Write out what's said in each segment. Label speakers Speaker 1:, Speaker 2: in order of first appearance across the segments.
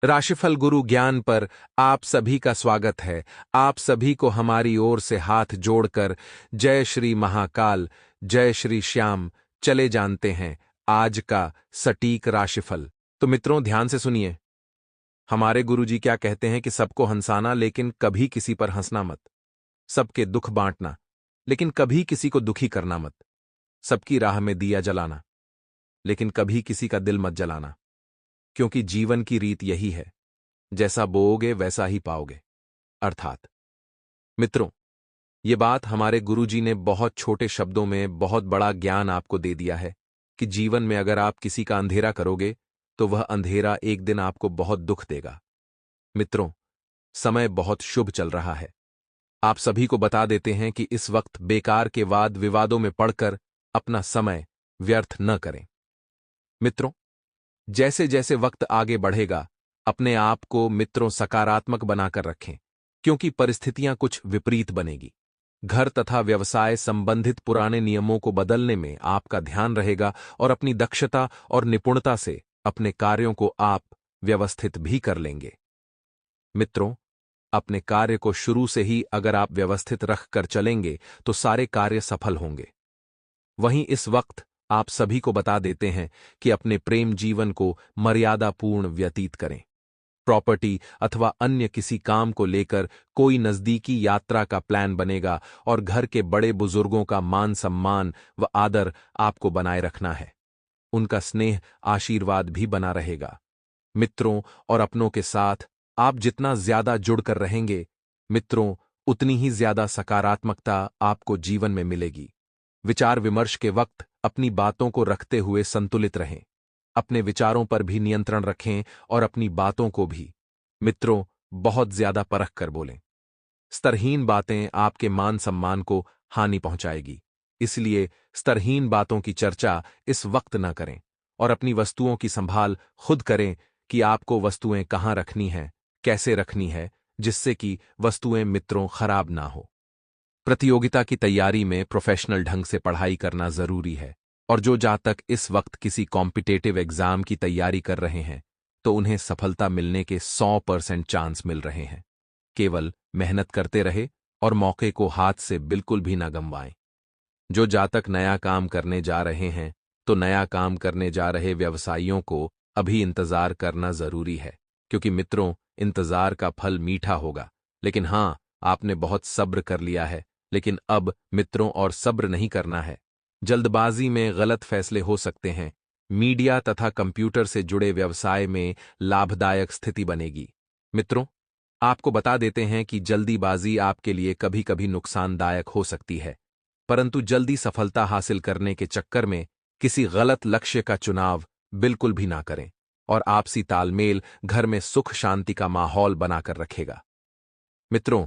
Speaker 1: राशिफल गुरु ज्ञान पर आप सभी का स्वागत है। आप सभी को हमारी ओर से हाथ जोड़कर जय श्री महाकाल, जय श्री श्याम। चले जानते हैं आज का सटीक राशिफल। तो मित्रों, ध्यान से सुनिए। हमारे गुरुजी क्या कहते हैं कि सबको हंसाना, लेकिन कभी किसी पर हंसना मत। सबके दुख बांटना, लेकिन कभी किसी को दुखी करना मत। सबकी राह में दिया जलाना, लेकिन कभी किसी का दिल मत जलाना। क्योंकि जीवन की रीत यही है, जैसा बोओगे वैसा ही पाओगे। अर्थात मित्रों, ये बात हमारे गुरुजी ने बहुत छोटे शब्दों में बहुत बड़ा ज्ञान आपको दे दिया है कि जीवन में अगर आप किसी का अंधेरा करोगे तो वह अंधेरा एक दिन आपको बहुत दुख देगा। मित्रों, समय बहुत शुभ चल रहा है। आप सभी को बता देते हैं कि इस वक्त बेकार के वाद विवादों में पड़कर अपना समय व्यर्थ न करें। मित्रों, जैसे जैसे वक्त आगे बढ़ेगा, अपने आप को मित्रों सकारात्मक बनाकर रखें, क्योंकि परिस्थितियां कुछ विपरीत बनेगी। घर तथा व्यवसाय संबंधित पुराने नियमों को बदलने में आपका ध्यान रहेगा और अपनी दक्षता और निपुणता से अपने कार्यों को आप व्यवस्थित भी कर लेंगे। मित्रों, अपने कार्य को शुरू से ही अगर आप व्यवस्थित रख कर चलेंगे तो सारे कार्य सफल होंगे। वहीं इस वक्त आप सभी को बता देते हैं कि अपने प्रेम जीवन को मर्यादापूर्ण व्यतीत करें। प्रॉपर्टी अथवा अन्य किसी काम को लेकर कोई नजदीकी यात्रा का प्लान बनेगा और घर के बड़े बुजुर्गों का मान सम्मान व आदर आपको बनाए रखना है। उनका स्नेह आशीर्वाद भी बना रहेगा। मित्रों और अपनों के साथ आप जितना ज्यादा जुड़कर रहेंगे, मित्रों, उतनी ही ज्यादा सकारात्मकता आपको जीवन में मिलेगी। विचार विमर्श के वक्त अपनी बातों को रखते हुए संतुलित रहें। अपने विचारों पर भी नियंत्रण रखें और अपनी बातों को भी, मित्रों, बहुत ज्यादा परख कर बोलें। स्तरहीन बातें आपके मान सम्मान को हानि पहुंचाएगी, इसलिए स्तरहीन बातों की चर्चा इस वक्त न करें और अपनी वस्तुओं की संभाल खुद करें कि आपको वस्तुएं कहाँ रखनी है, कैसे रखनी है, जिससे कि वस्तुएं मित्रों खराब ना हो। प्रतियोगिता की तैयारी में प्रोफेशनल ढंग से पढ़ाई करना जरूरी है, और जो जातक इस वक्त किसी कॉम्पिटेटिव एग्जाम की तैयारी कर रहे हैं तो उन्हें सफलता मिलने के 100% चांस मिल रहे हैं। केवल मेहनत करते रहे और मौके को हाथ से बिल्कुल भी न गंवाएं। जो जातक नया काम करने जा रहे हैं तो नया काम करने जा रहे व्यवसायियों को अभी इंतजार करना जरूरी है, क्योंकि मित्रों, इंतजार का फल मीठा होगा। लेकिन हां, आपने बहुत सब्र कर लिया है, लेकिन अब मित्रों और सब्र नहीं करना है। जल्दबाजी में गलत फैसले हो सकते हैं। मीडिया तथा कंप्यूटर से जुड़े व्यवसाय में लाभदायक स्थिति बनेगी। मित्रों, आपको बता देते हैं कि जल्दीबाजी आपके लिए कभी कभी नुकसानदायक हो सकती है, परंतु जल्दी सफलता हासिल करने के चक्कर में किसी गलत लक्ष्य का चुनाव बिल्कुल भी ना करें, और आपसी तालमेल घर में सुख शांति का माहौल बनाकर रखेगा। मित्रों,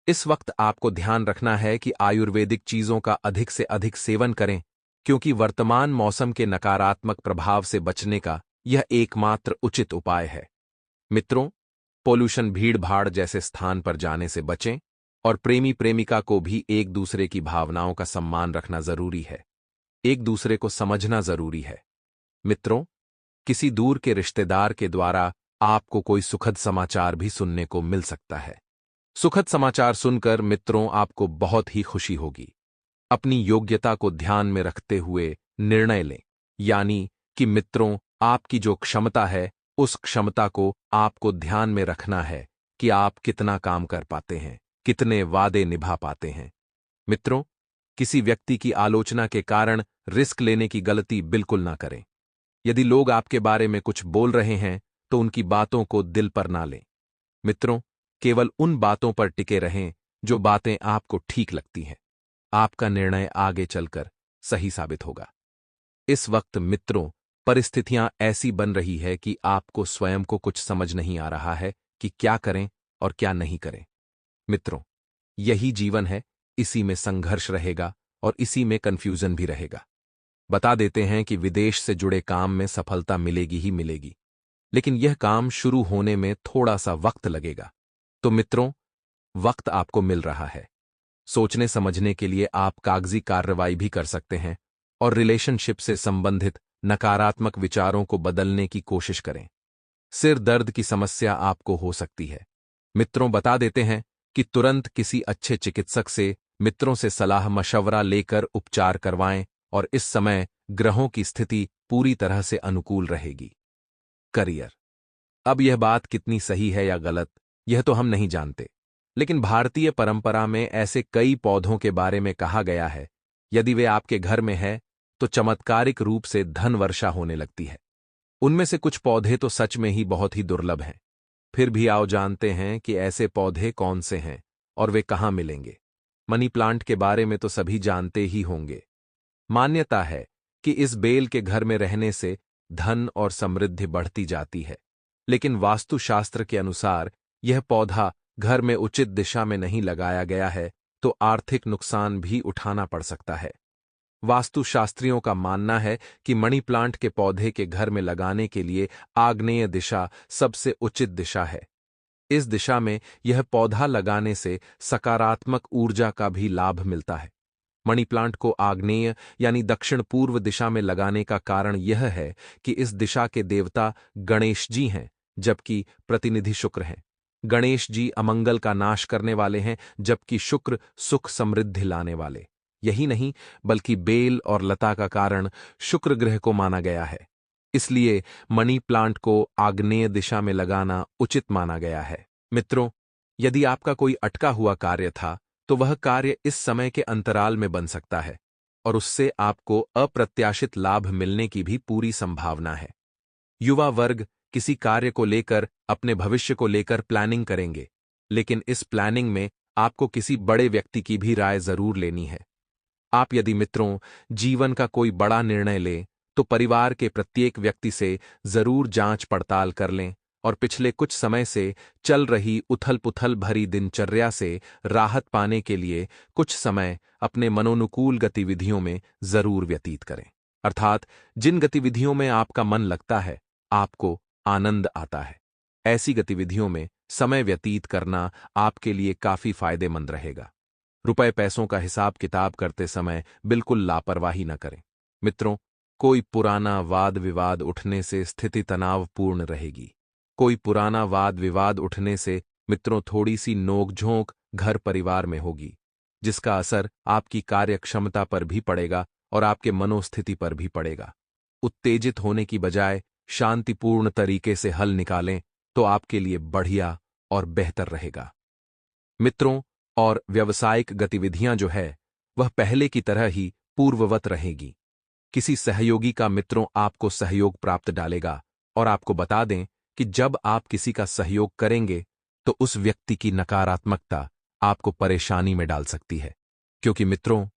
Speaker 1: इस वक्त आपको ध्यान रखना है कि आयुर्वेदिक चीजों का अधिक से अधिक सेवन करें, क्योंकि वर्तमान मौसम के नकारात्मक प्रभाव से बचने का यह एकमात्र उचित उपाय है। मित्रों, पोल्यूशन, भीड़ भाड़ जैसे स्थान पर जाने से बचें और प्रेमी प्रेमिका को भी एक दूसरे की भावनाओं का सम्मान रखना जरूरी है। एक दूसरे को समझना जरूरी है। मित्रों, किसी दूर के रिश्तेदार के द्वारा आपको कोई सुखद समाचार भी सुनने को मिल सकता है। सुखद समाचार सुनकर मित्रों आपको बहुत ही खुशी होगी। अपनी योग्यता को ध्यान में रखते हुए निर्णय लें, यानी कि मित्रों, आपकी जो क्षमता है उस क्षमता को आपको ध्यान में रखना है कि आप कितना काम कर पाते हैं, कितने वादे निभा पाते हैं। मित्रों, किसी व्यक्ति की आलोचना के कारण रिस्क लेने की गलती बिल्कुल ना करें। यदि लोग आपके बारे में कुछ बोल रहे हैं तो उनकी बातों को दिल पर ना लें। मित्रों, केवल उन बातों पर टिके रहें जो बातें आपको ठीक लगती हैं। आपका निर्णय आगे चलकर सही साबित होगा। इस वक्त मित्रों, परिस्थितियां ऐसी बन रही है कि आपको स्वयं को कुछ समझ नहीं आ रहा है कि क्या करें और क्या नहीं करें। मित्रों, यही जीवन है, इसी में संघर्ष रहेगा और इसी में कंफ्यूजन भी रहेगा। बता देते हैं कि विदेश से जुड़े काम में सफलता मिलेगी ही मिलेगी, लेकिन यह काम शुरू होने में थोड़ा सा वक्त लगेगा। तो मित्रों, वक्त आपको मिल रहा है। सोचने समझने के लिए आप कागजी कार्रवाई भी कर सकते हैं और रिलेशनशिप से संबंधित नकारात्मक विचारों को बदलने की कोशिश करें। सिर दर्द की समस्या आपको हो सकती है। मित्रों बता देते हैं कि तुरंत किसी अच्छे चिकित्सक से, मित्रों से सलाह मशवरा लेकर उपचार करवाएं और इस समय ग्रहों की स्थिति पूरी तरह से अनुकूल रहेगी। करियर। अब यह बात कितनी सही है या गलत, यह तो हम नहीं जानते, लेकिन भारतीय परंपरा में ऐसे कई पौधों के बारे में कहा गया है, यदि वे आपके घर में है तो चमत्कारिक रूप से धन वर्षा होने लगती है। उनमें से कुछ पौधे तो सच में ही बहुत ही दुर्लभ हैं। फिर भी आओ जानते हैं कि ऐसे पौधे कौन से हैं और वे कहाँ मिलेंगे। मनी प्लांट के बारे में तो सभी जानते ही होंगे। मान्यता है कि इस बेल के घर में रहने से धन और समृद्धि बढ़ती जाती है, लेकिन वास्तुशास्त्र के अनुसार यह पौधा घर में उचित दिशा में नहीं लगाया गया है तो आर्थिक नुकसान भी उठाना पड़ सकता है। वास्तुशास्त्रियों का मानना है कि मनी प्लांट के पौधे के घर में लगाने के लिए आग्नेय दिशा सबसे उचित दिशा है। इस दिशा में यह पौधा लगाने से सकारात्मक ऊर्जा का भी लाभ मिलता है। मनी प्लांट को आग्नेय यानी दक्षिण पूर्व दिशा में लगाने का कारण यह है कि इस दिशा के देवता गणेश जी हैं, जबकि प्रतिनिधि शुक्र हैं। गणेश जी अमंगल का नाश करने वाले हैं, जबकि शुक्र सुख समृद्धि लाने वाले। यही नहीं, बल्कि बेल और लता का कारण शुक्र ग्रह को माना गया है। इसलिए मनी प्लांट को आग्नेय दिशा में लगाना उचित माना गया है। मित्रों, यदि आपका कोई अटका हुआ कार्य था तो वह कार्य इस समय के अंतराल में बन सकता है और उससे आपको अप्रत्याशित लाभ मिलने की भी पूरी संभावना है। युवा वर्ग किसी कार्य को लेकर, अपने भविष्य को लेकर प्लानिंग करेंगे, लेकिन इस प्लानिंग में आपको किसी बड़े व्यक्ति की भी राय जरूर लेनी है। आप यदि मित्रों जीवन का कोई बड़ा निर्णय लें तो परिवार के प्रत्येक व्यक्ति से जरूर जांच पड़ताल कर लें और पिछले कुछ समय से चल रही उथल-पुथल भरी दिनचर्या से राहत पाने के लिए कुछ समय अपने मनोनुकूल गतिविधियों में जरूर व्यतीत करें। अर्थात जिन गतिविधियों में आपका मन लगता है, आपको आनंद आता है, ऐसी गतिविधियों में समय व्यतीत करना आपके लिए काफी फायदेमंद रहेगा। रुपए पैसों का हिसाब किताब करते समय बिल्कुल लापरवाही न करें। मित्रों, कोई पुराना वाद विवाद उठने से स्थिति तनावपूर्ण रहेगी। कोई पुराना वाद विवाद उठने से मित्रों थोड़ी सी नोकझोंक घर परिवार में होगी, जिसका असर आपकी कार्यक्षमता पर भी पड़ेगा और आपके मनोस्थिति पर भी पड़ेगा। उत्तेजित होने की बजाय शांतिपूर्ण तरीके से हल निकालें तो आपके लिए बढ़िया और बेहतर रहेगा। मित्रों, और व्यावसायिक गतिविधियां जो है वह पहले की तरह ही पूर्ववत रहेगी। किसी सहयोगी का मित्रों आपको सहयोग प्राप्त डालेगा और आपको बता दें कि जब आप किसी का सहयोग करेंगे तो उस व्यक्ति की नकारात्मकता आपको परेशानी में डाल सकती है, क्योंकि मित्रों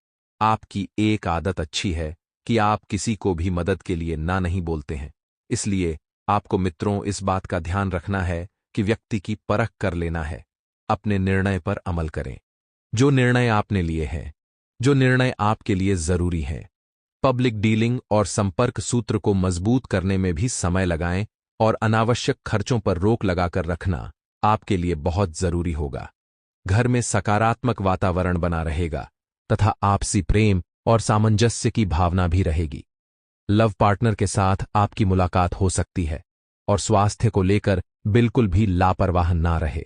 Speaker 1: आपकी एक आदत अच्छी है कि आप किसी को भी मदद के लिए ना नहीं बोलते हैं। इसलिए आपको मित्रों इस बात का ध्यान रखना है कि व्यक्ति की परख कर लेना है। अपने निर्णय पर अमल करें। जो निर्णय आपने लिए हैं, जो निर्णय आपके लिए जरूरी हैं। पब्लिक डीलिंग और संपर्क सूत्र को मजबूत करने में भी समय लगाएं और अनावश्यक खर्चों पर रोक लगाकर रखना आपके लिए बहुत जरूरी होगा। घर में सकारात्मक वातावरण बना रहेगा तथा आपसी प्रेम और सामंजस्य की भावना भी रहेगी। लव पार्टनर के साथ आपकी मुलाकात हो सकती है और स्वास्थ्य को लेकर बिल्कुल भी लापरवाह ना रहे।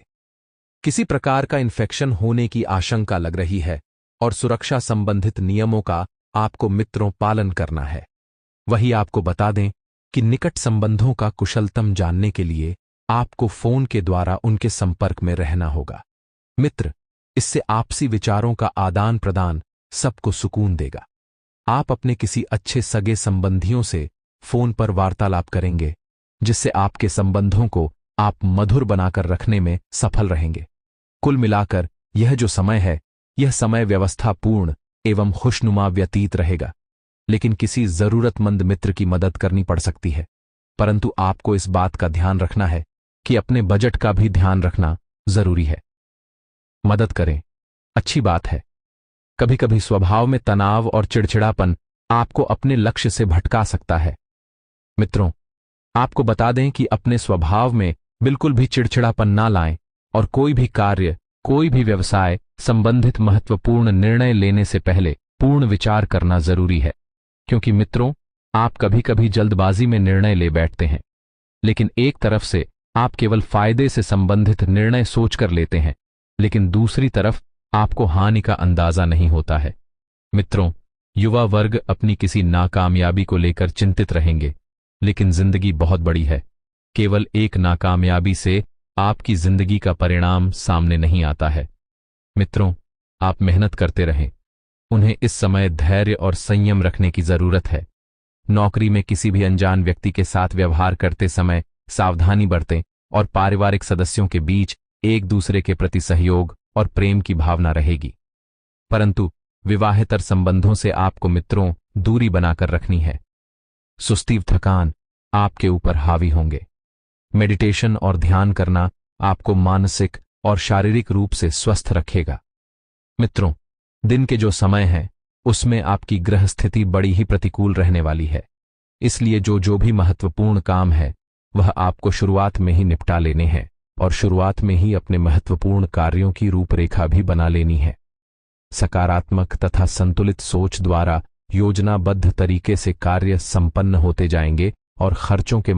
Speaker 1: किसी प्रकार का इन्फेक्शन होने की आशंका लग रही है और सुरक्षा संबंधित नियमों का आपको मित्रों पालन करना है। वही आपको बता दें कि निकट संबंधों का कुशलतम जानने के लिए आपको फोन के द्वारा उनके संपर्क में रहना होगा। मित्र, इससे आपसी विचारों का आदान प्रदान सबको सुकून देगा। आप अपने किसी अच्छे सगे संबंधियों से फोन पर वार्तालाप करेंगे, जिससे आपके संबंधों को आप मधुर बनाकर रखने में सफल रहेंगे। कुल मिलाकर यह जो समय है, यह समय व्यवस्थापूर्ण एवं खुशनुमा व्यतीत रहेगा, लेकिन किसी जरूरतमंद मित्र की मदद करनी पड़ सकती है। परंतु आपको इस बात का ध्यान रखना है कि अपने बजट का भी ध्यान रखना जरूरी है। मदद करें, अच्छी बात है। कभी कभी स्वभाव में तनाव और चिड़चिड़ापन आपको अपने लक्ष्य से भटका सकता है। मित्रों, आपको बता दें कि अपने स्वभाव में बिल्कुल भी चिड़चिड़ापन ना लाएं और कोई भी कार्य, कोई भी व्यवसाय संबंधित महत्वपूर्ण निर्णय लेने से पहले पूर्ण विचार करना जरूरी है, क्योंकि मित्रों आप कभी कभी जल्दबाजी में निर्णय ले बैठते हैं,
Speaker 2: लेकिन एक तरफ से आप केवल फायदे से संबंधित निर्णय सोचकर लेते हैं, लेकिन दूसरी तरफ आपको हानि का अंदाजा नहीं होता है। मित्रों, युवा वर्ग अपनी किसी नाकामयाबी को लेकर चिंतित रहेंगे, लेकिन जिंदगी बहुत बड़ी है। केवल एक नाकामयाबी से आपकी जिंदगी का परिणाम सामने नहीं आता है। मित्रों, आप मेहनत करते रहें। उन्हें इस समय धैर्य और संयम रखने की जरूरत है। नौकरी में किसी भी अनजान व्यक्ति के साथ व्यवहार करते समय सावधानी बरतें और पारिवारिक सदस्यों के बीच एक दूसरे के प्रति सहयोग और प्रेम की भावना रहेगी। परंतु विवाहेतर संबंधों से आपको मित्रों दूरी बनाकर रखनी है। सुस्ती, थकान आपके ऊपर हावी होंगे। मेडिटेशन और ध्यान करना आपको मानसिक और शारीरिक रूप से स्वस्थ रखेगा। मित्रों, दिन के जो समय है उसमें आपकी ग्रह स्थिति बड़ी ही प्रतिकूल रहने वाली है। इसलिए जो भी महत्वपूर्ण काम है वह आपको शुरुआत में ही निपटा लेने हैं और शुरुआत में ही अपने महत्वपूर्ण कार्यों की रूपरेखा भी बना लेनी है। सकारात्मक तथा संतुलित सोच द्वारा योजनाबद्ध तरीके से कार्य संपन्न होते जाएंगे और खर्चों के